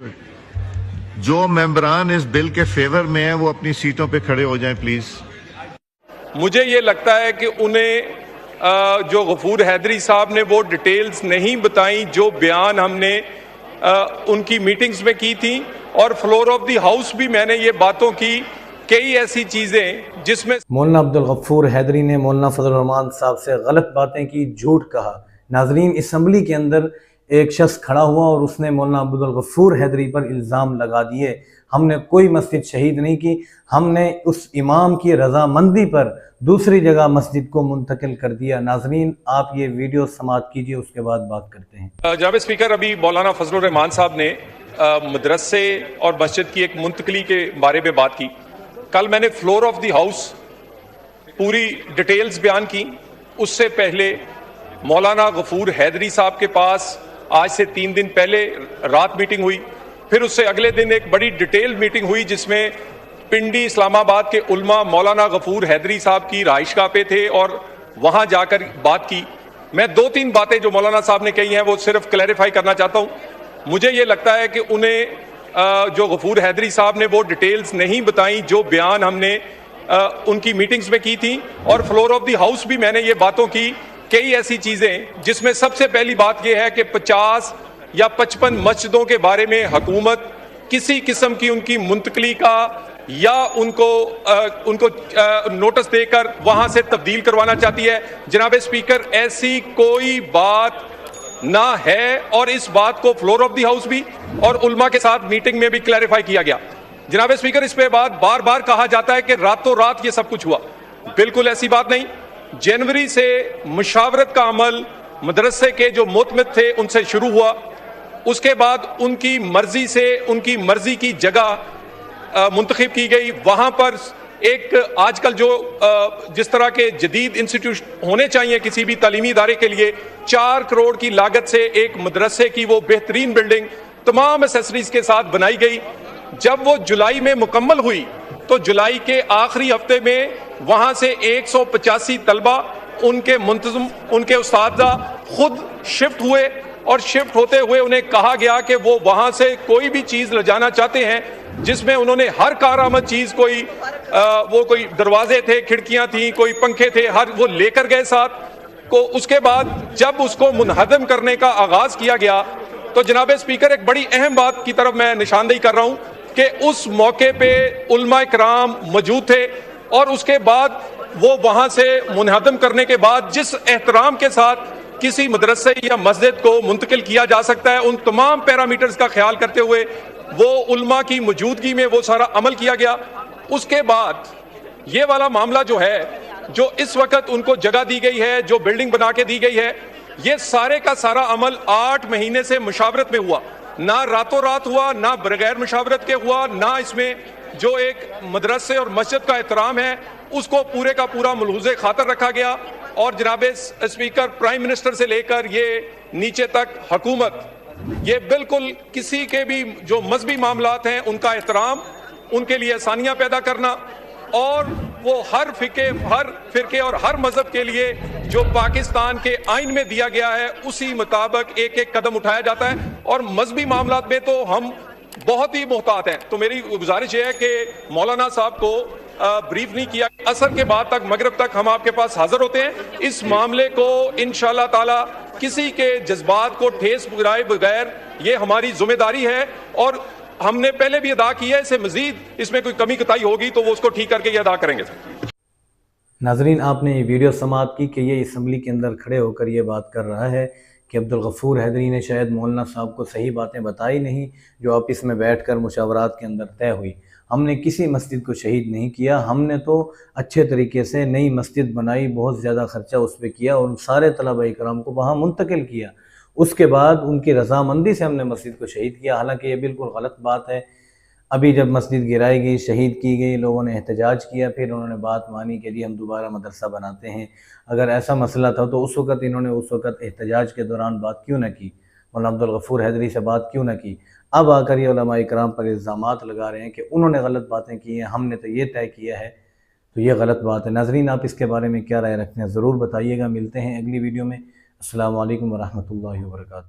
जो मेंबरान इस बिल के फेवर में है वो अपनी सीटों पे खड़े हो जाएं प्लीज। मुझे ये लगता है कि उन्हें जो गफूर हैदरी साहब ने वो डिटेल्स नहीं बताई जो बयान हमने उनकी मीटिंग्स में की थी, और फ्लोर ऑफ द हाउस भी मैंने ये बातों की कई ऐसी चीज़ें जिसमें मौलाना अब्दुल गफूर हैदरी ने मौलाना फजल रहमान साहब से गलत बातें की, झूठ कहा। नाजरीन, असम्बली के अंदर एक शख्स खड़ा हुआ और उसने मौलाना अब्दुल गफूर हैदरी पर इल्ज़ाम लगा दिए। हमने कोई मस्जिद शहीद नहीं की, हमने उस इमाम की रजामंदी पर दूसरी जगह मस्जिद को मुंतकिल कर दिया। नाजरीन, आप ये वीडियो समाप्त कीजिए, उसके बाद बात करते हैं। जनाब स्पीकर, अभी मौलाना फजल रहमान साहब ने मदरसे और मस्जिद की एक मुंतकली के बारे में बात की। कल मैंने फ्लोर ऑफ द हाउस पूरी डिटेल्स बयान की। उससे पहले मौलाना गफूर हैदरी साहब के पास आज से 3 दिन पहले रात मीटिंग हुई, फिर उससे अगले दिन एक बड़ी डिटेल मीटिंग हुई जिसमें पिंडी इस्लामाबाद के उल्मा मौलाना गफूर हैदरी साहब की रहाइशगाह पे थे और वहां जाकर बात की। मैं 2-3 बातें जो मौलाना साहब ने कही हैं वो सिर्फ क्लैरिफाई करना चाहता हूं। मुझे ये लगता है कि उन्हें जो गफूर हैदरी साहब ने वो डिटेल्स नहीं बताई जो बयान हमने उनकी मीटिंग्स में की थी, और फ्लोर ऑफ द हाउस भी मैंने ये बातों की कई ऐसी चीज़ें जिसमें सबसे पहली बात यह है कि 50 या 55 मस्जिदों के बारे में हुकूमत किसी किस्म की उनकी मुंतकली का या उनको नोटिस देकर वहां से तब्दील करवाना चाहती है। जनाब स्पीकर, ऐसी कोई बात ना है, और इस बात को फ्लोर ऑफ द हाउस भी और उल्मा के साथ मीटिंग में भी क्लैरिफाई किया गया। जनाब स्पीकर, इस पे बार बार कहा जाता है कि रातों रात ये सब कुछ हुआ। बिल्कुल ऐसी बात नहीं। जनवरी से मुशावरत का अमल मदरसे के जो मोतमिद थे उनसे शुरू हुआ, उसके बाद उनकी मर्जी से उनकी मर्जी की जगह मुंतखब की गई। वहां पर एक आजकल जो जिस तरह के जदीद इंस्टीट्यूट होने चाहिए किसी भी तालीमी इदारे के लिए, 4 करोड़ की लागत से एक मदरसे की वो बेहतरीन बिल्डिंग तमाम एसेसरीज के साथ बनाई गई। जब वो जुलाई में मुकम्मल हुई तो जुलाई के आखिरी हफ्ते में वहां से 185 तलबा, उनके मुंतज़िम, उनके उस्तादा खुद शिफ्ट हुए, और शिफ्ट होते हुए उन्हें कहा गया कि वो वहां से कोई भी चीज़ ले जाना चाहते हैं जिसमें उन्होंने हर कारआमद चीज़ कोई दरवाजे थे, खिड़कियां थी, कोई पंखे थे, हर वो लेकर गए साथ को। उसके बाद जब उसको मुनहदम करने का आगाज किया गया तो जनाब स्पीकर, एक बड़ी अहम बात की तरफ मैं निशानदेही कर रहा हूं कि उस मौके पे उलमा इकराम मौजूद थे, और उसके बाद वो वहां से मुनहदम करने के बाद जिस एहतराम के साथ किसी मदरसे या मस्जिद को मुंतकिल किया जा सकता है, उन तमाम पैरामीटर्स का ख्याल करते हुए वो उलमा की मौजूदगी में वो सारा अमल किया गया। उसके बाद ये वाला मामला जो है, जो इस वक्त उनको जगह दी गई है, जो बिल्डिंग बना के दी गई है, ये सारे का सारा अमल 8 महीने से मुशावरत में हुआ। ना रातों रात हुआ, ना बगैर मुशावरत के हुआ, ना इसमें जो एक मदरसे और मस्जिद का एहतराम है उसको पूरे का पूरा मुलहुज़े खातर रखा गया। और जनाब स्पीकर, प्राइम मिनिस्टर से लेकर ये नीचे तक हुकूमत, ये बिल्कुल किसी के भी जो मजहबी मामलात हैं उनका एहतराम, उनके लिए आसानियां पैदा करना, और वो हर फिरके और हर मजहब के लिए जो पाकिस्तान के आइन में दिया गया है उसी मुताबिक एक एक कदम उठाया जाता है। और मजहबी मामलात में तो हम बहुत ही मोहतात हैं। तो मेरी गुजारिश है कि मौलाना साहब को ब्रीफ नहीं किया, असर के बाद तक, मगरिब तक हम आपके पास हाजिर होते हैं। इस मामले को इंशाअल्लाह ताला किसी के जज्बात को ठेस पहुंचाए बगैर ये हमारी जिम्मेदारी है, और हमने पहले भी अदा की है, इससे मजीद इसमें कोई कमी कताई होगी तो वो उसको ठीक करके ये अदा करेंगे। नाजरीन, आपने ये वीडियो समाप्त की कि ये असम्बली के अंदर खड़े होकर ये बात कर रहा है कि अब्दुल गफूर हैदरी ने शायद मौलाना साहब को सही बातें बताई नहीं जो ऑफिस में बैठकर मुशावरात के अंदर तय हुई। हमने किसी मस्जिद को शहीद नहीं किया, हमने तो अच्छे तरीके से नई मस्जिद बनाई, बहुत ज़्यादा ख़र्चा उस पर किया और सारे तलबा इकराम को वहाँ मुंतकिल किया। उसके बाद उनकी रजामंदी से हमने मस्जिद को शहीद किया। हालांकि ये बिल्कुल गलत बात है। अभी जब मस्जिद गिराई गई, शहीद की गई, लोगों ने एहतजाज किया, फिर उन्होंने बात मानी के लिए हम दोबारा मदरसा बनाते हैं। अगर ऐसा मसला था तो उस वक़्त इन्होंने उस वक़्त एहतजाज के दौरान बात क्यों न की, मौलाना अब्दुल गफूर हैदरी से बात क्यों न की। अब आकर ये उलमा इकराम पर इल्ज़ामात लगा रहे हैं कि उन्होंने गलत बातें की हैं, हमने तो ये तय किया है, तो ये गलत बात है। नाज़रीन, आप इसके बारे में क्या राय रखते हैं ज़रूर बताइएगा। मिलते हैं अगली वीडियो में। अस्सलामु अलैकुम वरहमतुल्लाहि वबरकातुहू।